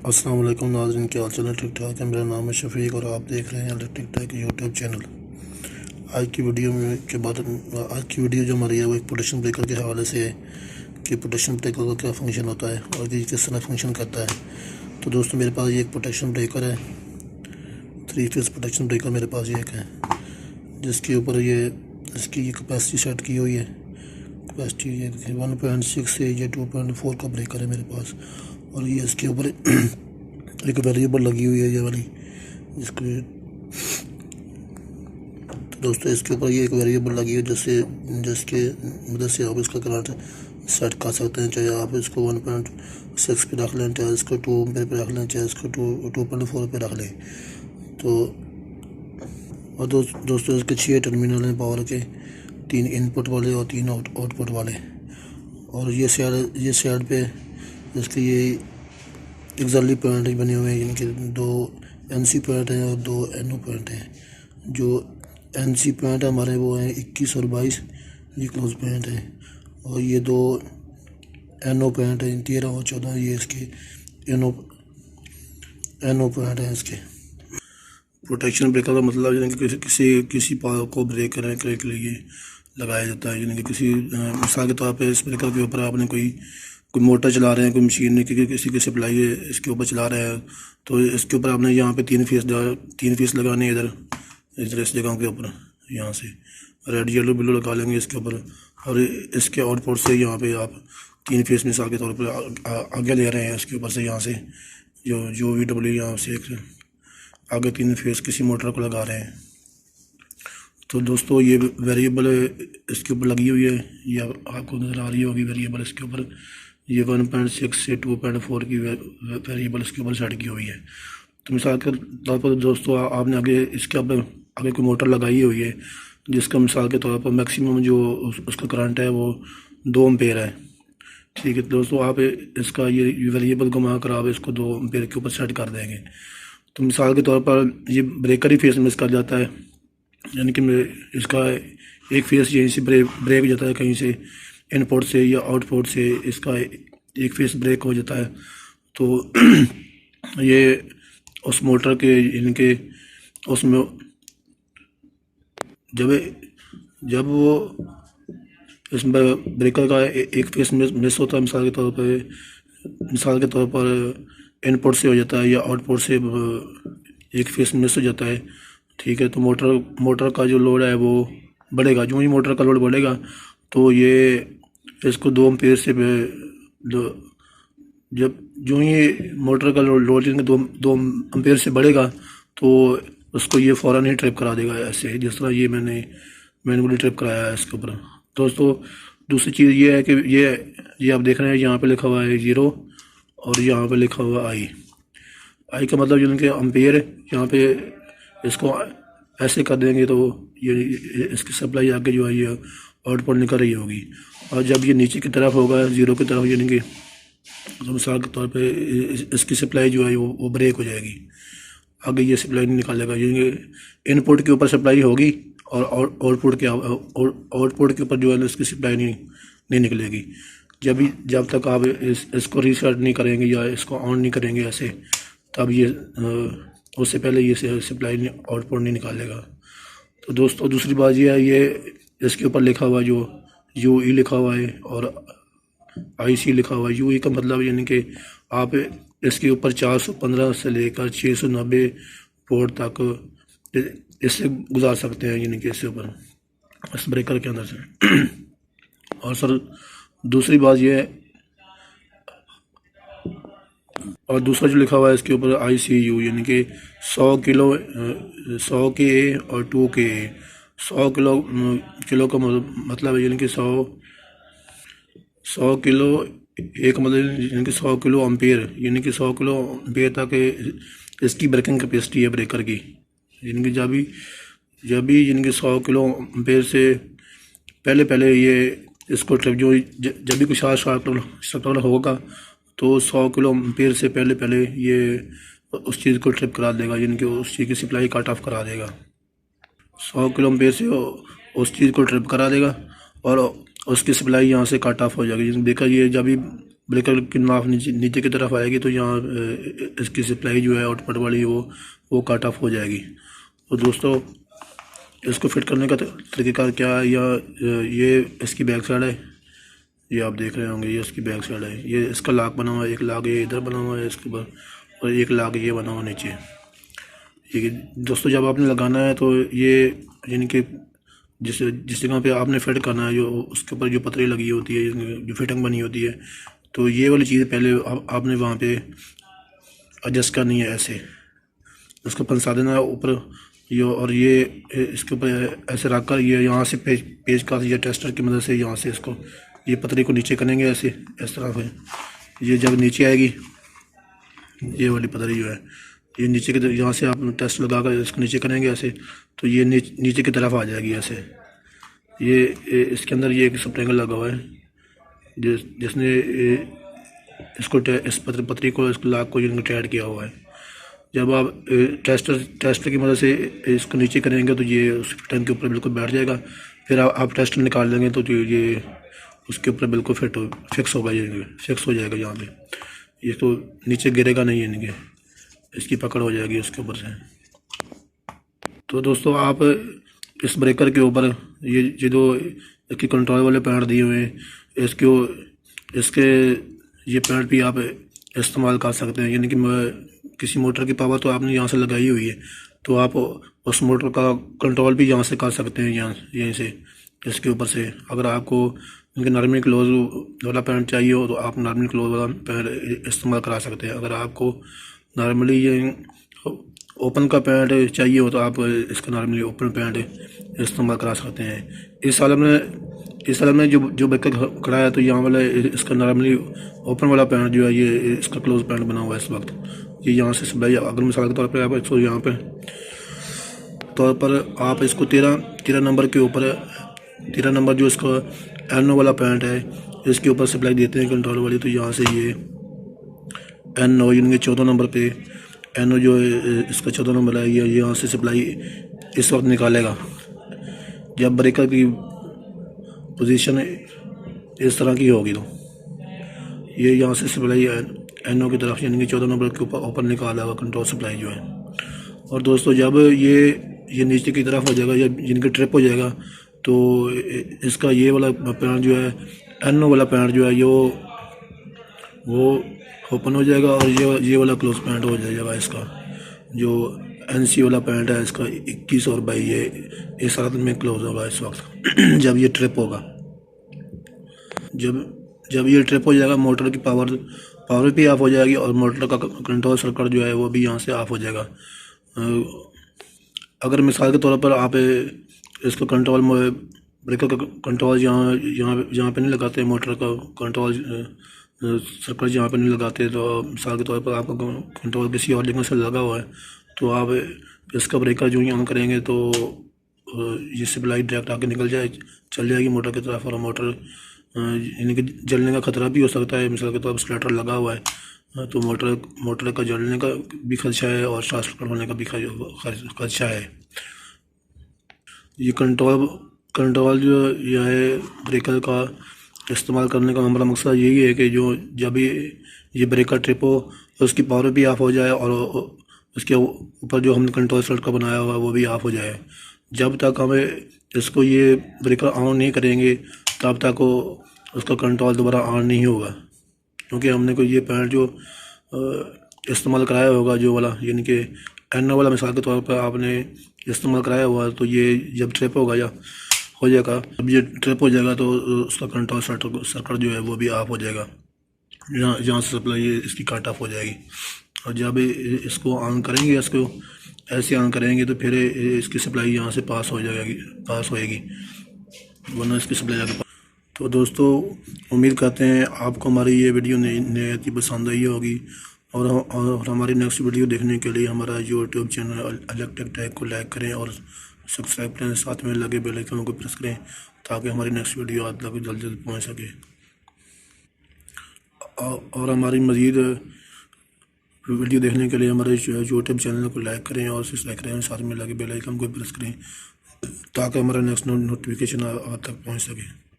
अस्सलाम वालेकुम नाज़रीन, क्या हाल चाल है? ठीक ठाक है। मेरा नाम है शफीक और आप देख रहे हैं इलेक्ट्रिक टेक यूट्यूब चैनल। आज की वीडियो में के बाद आज की वीडियो जो हमारी है वो एक पोटेंशियल ब्रेकर के हवाले से है कि पोटेंशियल ब्रेकर का क्या फंक्शन होता है और ये किस तरह फंक्शन करता है। तो दोस्तों, मेरे पास ये एक पोटेंशियल ब्रेकर है, 3 फेस पोटेंशियल ब्रेकर मेरे पास ये एक है, जिसके ऊपर इसकी ये कैपेसिटी सेट की हुई है। कैपेसिटी ये 1.6 से ये 2.4 का ब्रेकर है मेरे पास। और ये इसके ऊपर एक वेरिएबल लगी हुई है ये वाली, जिसके तो दोस्तों इसके ऊपर ये एक वेरिएबल लगी है जिसके मदद से आप इसका करंट सेट कर सकते हैं। चाहे आप इसको 1.6 पे रख लें, चाहे इसको 2 एम्पीयर पे रख लें, चाहे इसको 2.4 पे रख लें। तो और दोस्तों इसके 6 टर्मिनल हैं पावर के, 3 इनपुट वाले और 3 आउटपुट वाले। और ये साइड पे इसके ये एक्जली पॉइंट बने हुए हैं, जिनके 2 NC पॉइंट हैं और 2 NO पॉइंट हैं। जो NC पॉइंट हमारे वो हैं 21 और 22, ये क्लोज पॉइंट है। और ये 2 NO पॉइंट हैं 13 और 14, ये इसके NO पॉइंट हैं इसके। प्रोटेक्शन ब्रेकर का मतलब यानी कि किसी पावर को ब्रेक करने के लिए लगाया जाता है। यानी कि किसी मिसाल के तौर पे इस ब्रेकर के ऊपर आपने कोई मोटर चला रहे हैं, कोई मशीन किसी की सप्लाई है इसके ऊपर चला रहे हैं, तो इसके ऊपर आपने यहाँ पे 3 फेस लगाने हैं इधर इस जगह के ऊपर। यहाँ से रेड येलो ब्लू लगा लेंगे इसके ऊपर। और इसके आउटपुट से यहाँ पे आप 3 फेस मिसाल के तौर पर आगे ले रहे हैं इसके ऊपर से, यहाँ से जो VW यहाँ से आगे 3 फेस किसी मोटर को लगा रहे हैं। तो दोस्तों ये वेरिएबल इसके ऊपर लगी हुई है, ये आपको नज़र आ रही होगी वेरिएबल इसके ऊपर। ये 1.6 से 2.4 की वेरिएबल इसके ऊपर सेट की हुई है। तो मिसाल के तौर पर दोस्तों आपने इसके आगे कोई मोटर लगाई हुई है, जिसका मिसाल के तौर पर मैक्सिमम जो उसका करंट है वो 2 एम्पेयर है। ठीक है दोस्तों, आप इसका ये वेरिएबल घुमा कर आप इसको 2 एम्पेयर के ऊपर सेट कर देंगे। तो मिसाल के तौर पर ये ब्रेकर ही फेस मिस कर जाता है, यानी कि इसका एक फेस यहीं से ब्रेक हो जाता है, कहीं से इनपुट से या आउटपुट से इसका एक फेस ब्रेक हो जाता है। तो ये उस मोटर के इनके उसमें जब वो इसमें ब्रेकर का एक फेस मिस होता है, मिसाल के तौर पर इनपुट से हो जाता है या आउटपुट से एक फेस मिस हो जाता है। ठीक है, तो मोटर का जो लोड है वो बढ़ेगा। जो ही मोटर का लोड बढ़ेगा तो ये इसको 2 एम्पेयर से जब जो ही मोटर का लोड 2 एम्पेयर से बढ़ेगा तो उसको ये फ़ौरन ही ट्रिप करा देगा, ऐसे जिस तरह ये मैंने मैनुअली ट्रिप कराया है इसके ऊपर। दोस्तों दूसरी चीज़ ये है कि ये आप देख रहे हैं यहाँ पे लिखा हुआ है 0 और यहाँ पे लिखा हुआ आई का मतलब यानी कि एम्पेयर। यहाँ पे इसको ऐसे कर देंगे तो ये इसकी सप्लाई आगे जो है ये आउटपुट निकल रही होगी। और जब ये नीचे की तरफ होगा 0 की तरफ, यानी कि तो मिसाल के तौर पे इसकी सप्लाई जो है वो ब्रेक हो जाएगी, आगे ये सप्लाई नहीं निकालेगा। यानी कि इनपुट के ऊपर सप्लाई होगी और आउटपुट के ऊपर जो है इसकी सप्लाई नहीं निकलेगी। जब तक आप इसको रीसेट नहीं करेंगे या इसको ऑन नहीं करेंगे ऐसे, तब ये उससे पहले ये सप्लाई आउटपुट नहीं निकालेगा। तो दोस्तों दूसरी बात ये है, ये इसके ऊपर लिखा हुआ जो UE लिखा हुआ है और IC लिखा हुआ है। UE का मतलब यानी कि आप इसके ऊपर 415 से लेकर 690 वोल्ट तक इससे गुजार सकते हैं, यानी कि इससे ऊपर इस ब्रेकर के अंदर से। और सर दूसरी बात ये है, और दूसरा जो लिखा हुआ है इसके ऊपर ICU, यानी कि 100 किलो 100 के और 2 के 100 किलो का मतलब है, यानी कि 100 किलो एक मतलब यानी कि 100 किलो एम्पेयर, यानी कि 100 किलो एम्पेयर तक इसकी ब्रेकिंग कैपेसिटी है ब्रेकर की। यानी कि जब भी यानी कि 100 किलो एम्पेयर से पहले ये इसको ट्रिप जब भी कुछ शॉर्ट होगा तो 100 किलो एम्पेयर से पहले ये उस चीज़ को ट्रिप करा देगा, यानी कि उस चीज़ की सप्लाई कट ऑफ करा देगा। 100 किलो एम्पेयर से उस चीज़ को ट्रिप करा देगा और उसकी सप्लाई यहाँ से कट ऑफ हो जाएगी। देखा ये जब भी ब्रेकर की नाफ नीचे नीचे की तरफ आएगी तो यहाँ इसकी सप्लाई जो है आउटपुट वाली वो कट ऑफ हो जाएगी। तो दोस्तों इसको फिट करने का तरीक़ाकार क्या है, या ये इसकी बैक साइड है, ये आप देख रहे होंगे, ये इसकी बैक साइड है। ये इसका लॉक बना हुआ है, एक लॉक ये इधर बना हुआ है इसके ऊपर, और एक लॉक ये बना हुआ नीचे। ये दोस्तों जब आपने लगाना है तो ये यानी कि जिस जगह पे आपने फिट करना है, जो उसके ऊपर जो पतरी लगी होती है, जो फिटिंग बनी होती है, तो ये वाली चीज़ पहले आपने वहाँ पे एडजस्ट करनी है। ऐसे उसको फंसा देना है ऊपर, ये इसके ऊपर ऐसे रख कर ये यहाँ से पेज का या टेस्टर की मदद से यहाँ से इसको ये पतरी को नीचे करेंगे ऐसे, इस तरह से। ये जब नीचे आएगी, ये वाली पतरी जो है ये नीचे की तरफ, यहाँ से आप टेस्ट लगा कर इसको नीचे करेंगे ऐसे, तो ये नीचे की तरफ आ जाएगी ऐसे। ये इसके अंदर ये एक स्प्रिंग लगा हुआ है जिसने इसको इस पतरी को, इस लॉक को टाइट किया हुआ है। जब आप टेस्टर की मदद से इसको नीचे करेंगे तो ये उस टैंक के ऊपर बिल्कुल बैठ जाएगा। फिर आप टेस्टर निकाल लेंगे तो ये उसके ऊपर बिल्कुल फिक्स होगा, ये फिक्स हो जाएगा यहाँ पे। ये तो नीचे गिरेगा नहीं, यानी कि इसकी पकड़ हो जाएगी उसके ऊपर से। तो दोस्तों आप इस ब्रेकर के ऊपर ये जो इसकी कंट्रोल वाले पैड दिए हुए हैं, इसके ये पैड भी आप इस्तेमाल कर सकते हैं। यानी कि किसी मोटर की पावर तो आपने यहाँ से लगाई हुई है, तो आप उस मोटर का कंट्रोल भी यहाँ से कर सकते हैं, यहीं से इसके ऊपर से। अगर आपको इनके नॉर्मल क्लोज वाला पैड चाहिए हो तो आप नॉर्मल क्लोज वाला पैड इस्तेमाल करा सकते हैं। अगर आपको नॉर्मली ये ओपन का पैड चाहिए हो तो आप इसका नॉर्मली ओपन पैड इस्तेमाल करा सकते हैं। इस साल में जो ब्रेकर खड़ा है तो यहाँ वाला इसका नॉर्मली ओपन वाला पैड जो है, ये इसका क्लोज पैड बना हुआ है इस वक्त। ये यहाँ से सप्लाई, अगर मिसाल के तौर पर आप इसको यहाँ पे तौर पर आप इसको 13 नंबर के ऊपर, 13 नंबर जो इसका एनो वाला पैड है, इसके ऊपर सप्लाई देते हैं कंट्रोल वाली। तो यहाँ से ये एनो यानी 14 नंबर पे एनो जो है इसका 14 नंबर है, ये यहाँ से सप्लाई इस वक्त निकालेगा। जब ब्रेकर की पोजीशन इस तरह की होगी तो ये यहाँ से सप्लाई एनो की तरफ यानी कि 14 नंबर के ऊपर निकालेगा कंट्रोल सप्लाई जो है। और दोस्तों जब ये नीचे की तरफ हो जाएगा या जिनके ट्रिप हो जाएगा तो इसका ये वाला पैड जो है, एनो वाला पैड जो है, वो ओपन हो जाएगा, और ये वाला क्लोज पैड हो जाएगा। इसका जो एनसी वाला पैड है इसका 21 और 22 ये इस हालत में क्लोज होगा इस वक्त जब ये ट्रिप होगा। जब ये ट्रिप हो जाएगा, मोटर की पावर भी ऑफ हो जाएगी और मोटर का कंट्रोल सर्किट जो है वो भी यहाँ से ऑफ हो जाएगा। अगर मिसाल के तौर पर आप इसको कंट्रोल ब्रेकर का कंट्रोल यहाँ पे नहीं लगाते, मोटर का कंट्रोल सर्किट यहाँ पे नहीं लगाते, तो मिसाल के तौर पर आपका कंट्रोल किसी और जगह से लगा हुआ है, तो आप इसका ब्रेकर जो ही ऑन करेंगे तो ये सप्लाई डायरेक्ट आके चल जाएगी मोटर की तरफ, और मोटर यानी कि जलने का खतरा भी हो सकता है। मिसाल के तौर पर स्टार्टर लगा हुआ है तो मोटर का जलने का भी खदशा है और शॉर्ट सर्किट होने का भी खदशा है। ये कंट्रोल जो यह है ब्रेकर का इस्तेमाल करने का हमारा मकसद यही है कि जब ये ब्रेकर ट्रिप हो तो उसकी पावर भी ऑफ हो जाए और उसके ऊपर जो हमने कंट्रोल सर्किट का बनाया हुआ है वो भी ऑफ हो जाए। जब तक हमें इसको ये ब्रेकर ऑन नहीं करेंगे तब तक उसका कंट्रोल दोबारा ऑन नहीं होगा, क्योंकि हमने कोई ये पैड जो इस्तेमाल कराया होगा जो वाला, यानी कि एनो वाला मिसाल के तौर पर आपने इस्तेमाल कराया हुआ, तो ये जब ट्रिप होगा या हो जाएगा, जब ये ट्रिप हो जाएगा तो उसका कंट्रोल सर्किट जो है वो भी ऑफ हो जाएगा, जहाँ से सप्लाई इसकी कट ऑफ हो जाएगी। और जब इसको ऑन करेंगे, इसको ऐसे ऑन करेंगे तो फिर इसकी सप्लाई यहाँ से पास होएगी, वरना इसकी सप्लाई जाके। तो दोस्तों उम्मीद करते हैं आपको हमारी ये वीडियो नहायत ही पसंद आई होगी, और हमारी नेक्स्ट वीडियो देखने के लिए हमारा यूट्यूब चैनल इलेक्ट्रिक टेक को लाइक करें और सब्सक्राइब करें, साथ में लगे बेल आइकन को प्रेस करें ताकि हमारी नेक्स्ट वीडियो आप तक जल्द पहुँच सके। और हमारी मज़ीद वीडियो देखने के लिए हमारे यूट्यूब चैनल को लाइक करें और सब्सक्राइब करें, साथ में लगे बेल आइकन को प्रेस करें ताकि हमारा नेक्स्ट नोटिफिकेशन आप तक पहुँच सके।